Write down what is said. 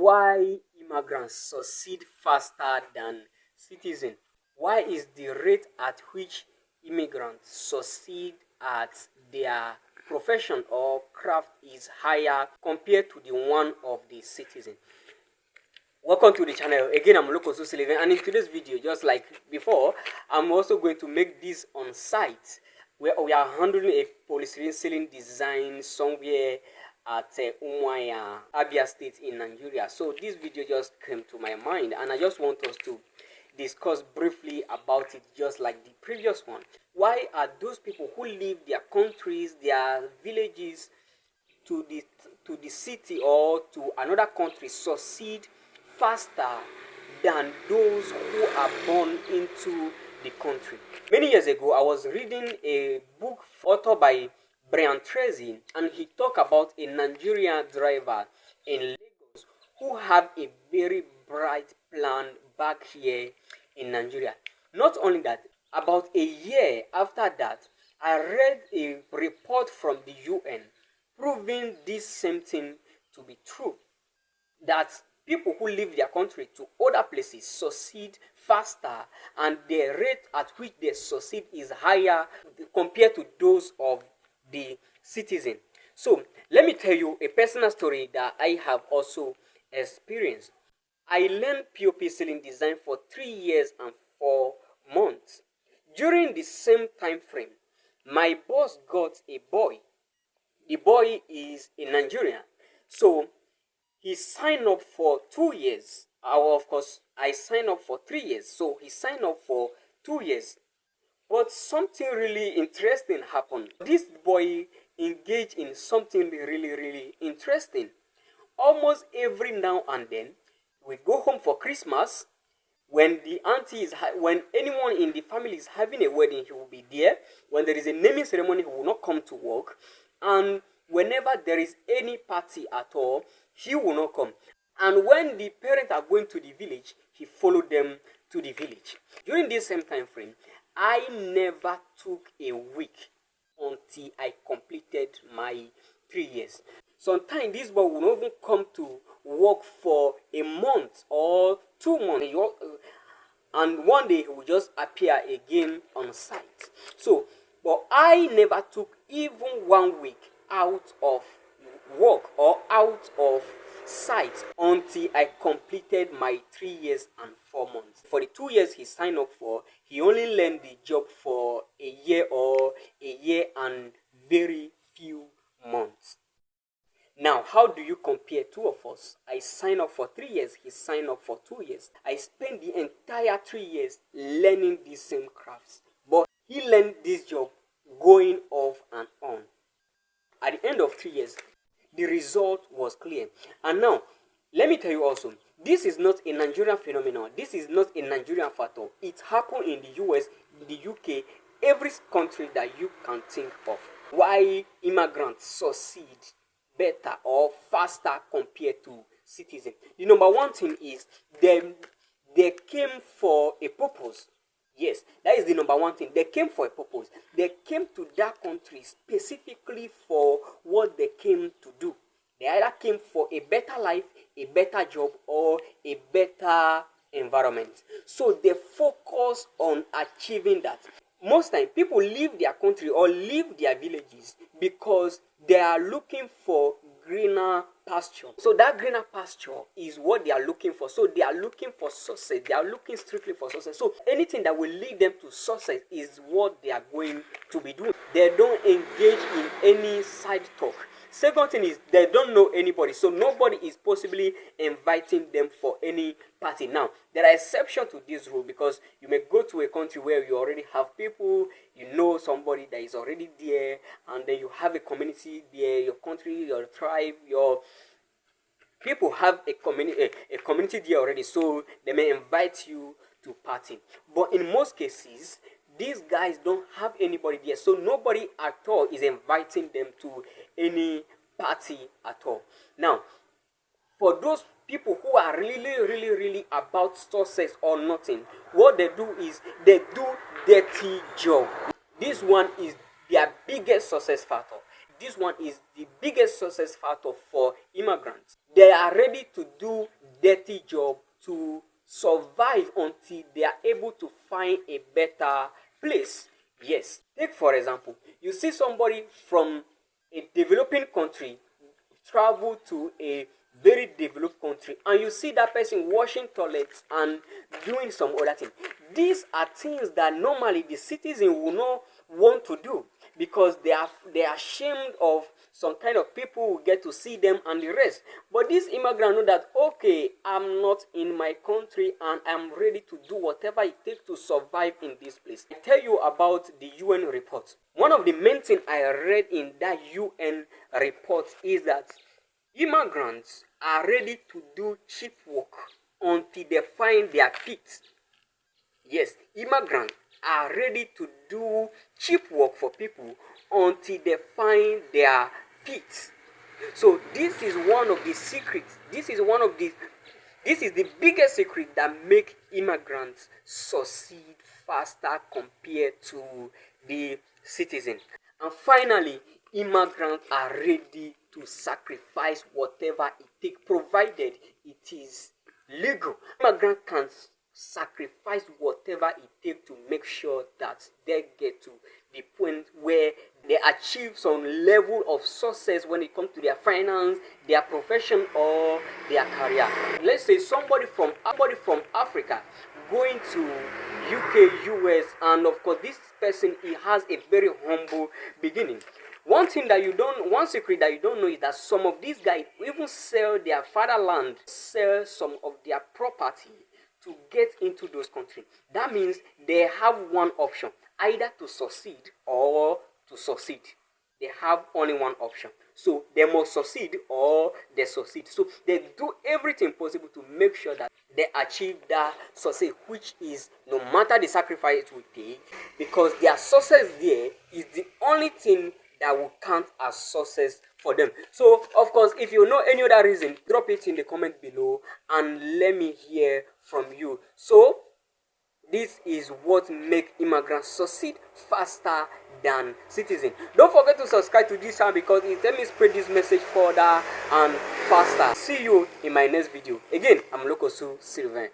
Why immigrants succeed faster than citizens? Why is the rate at which immigrants succeed at their profession or craft is higher compared to the one of the citizen? Welcome to the channel. Again, I'm Loco Sullivan, and in today's video, just like before, I'm also going to make this on site where we are handling a polycylene design somewhere at Umuahia, Abia State in Nigeria. So this video just came to my mind, and I just want us to discuss briefly about it, just like the previous one. Why are those people who leave their countries, their villages, to the city or to another country succeed faster than those who are born into the country? Many years ago, I was reading a book authored by Brian Tracy, and he talked about a Nigerian driver in Lagos who had a very bright plan back here in Nigeria. Not only that, about a year after that, I read a report from the UN proving this same thing to be true, that people who leave their country to other places succeed faster, and the rate at which they succeed is higher compared to those of the citizen. So let me tell you a personal story that I have also experienced. I learned POP ceiling design for 3 years and 4 months. During the same time frame, my boss got a boy. The boy is in Nigeria, so he signed up for 2 years. Of course, I signed up for 3 years, so he signed up for 2 years. But something really interesting happened. This boy engaged in something really interesting. Almost every now and then, we go home for Christmas. When the auntie is, when anyone in the family is having a wedding, he will be there. When there is a naming ceremony, he will not come to work. And whenever there is any party at all, he will not come. And when the parents are going to the village, he followed them to the village. During this same time frame, I never took a week until I completed my 3 years. Sometimes this boy will not even come to work for a month or 2 months, and one day he will just appear again on site. So, but I never took even 1 week out of work or out of sight until I completed my 3 years and 4 months. For the 2 years he signed up for, he only learned the job for a year or a year and very few months. Now, how do you compare two of us? I signed up for 3 years, he signed up for 2 years. I spent the entire 3 years learning these same crafts, but he learned this job going off and on. At the end of 3 years, the result was clear. And now, let me tell you also, this is not a Nigerian phenomenon. This is not a Nigerian factor. It happened in the US, in the UK, every country that you can think of. Why immigrants succeed better or faster compared to citizens? The number one thing is they came for a purpose. Yes, that is the number one thing. They came for a purpose. They came to that country specifically for what they came to do. They either came for a better life, a better job, or a better environment. So they focus on achieving that. Most time, people leave their country or leave their villages because they are looking for greener pasture. So that greener pasture is what they are looking for. So they are looking for success. They are looking strictly for success. So anything that will lead them to success is what they are going to be doing. They don't engage in any side talk. Second thing is they don't know anybody, so nobody is possibly inviting them for any party. Now, there are exceptions to this rule, because you may go to a country where you already have people, you know somebody that is already there, and then you have a community there, your country, your tribe, your people have a community there already, so they may invite you to party. But in most cases, these guys don't have anybody there, so nobody at all is inviting them to any party at all. Now, for those people who are really about success or nothing, what they do is they do dirty job. This one is their biggest success factor. this one is the biggest success factor for immigrants. They are ready to do dirty job to survive until they are able to find a better place. Yes, take for example, you see somebody from a developing country travel to a very developed country, and you see that person washing toilets and doing some other thing. These are things that normally the citizen will not want to do, because they are ashamed of some kind of people who get to see them and the rest. But these immigrants know that, okay, I'm not in my country and I'm ready to do whatever it takes to survive in this place. I tell you about the UN report. One of the main things I read in that UN report is that immigrants are ready to do cheap work until they find their feet. Yes, immigrants are ready to do cheap work for people until they find their feet. So this is one of the secrets. This is the biggest secret that make immigrants succeed faster compared to the citizen. And finally, immigrants are ready to sacrifice whatever it takes, provided it is legal. Immigrants can sacrifice whatever it takes to make sure that they get to the point where they achieve some level of success when it comes to their finance, their profession, or their career. Let's say somebody from Africa going to UK, US, and of course this person, he has a very humble beginning. One secret that you don't know is that some of these guys even sell their fatherland, sell some of their property to get into those countries. That means they have one option, either to succeed or to succeed. They have only one option. So they must succeed or they succeed. So they do everything possible to make sure that they achieve that success, which is no matter the sacrifice it will take, because their success there is the only thing that will count as success for them. So of course, if you know any other reason, drop it in the comment below and let me hear from you. So this is what makes immigrants succeed faster than citizens. Don't forget to subscribe to this channel, because it helps me spread this message further and faster. See you in my next video. Again, I'm Lokosu Sylvain.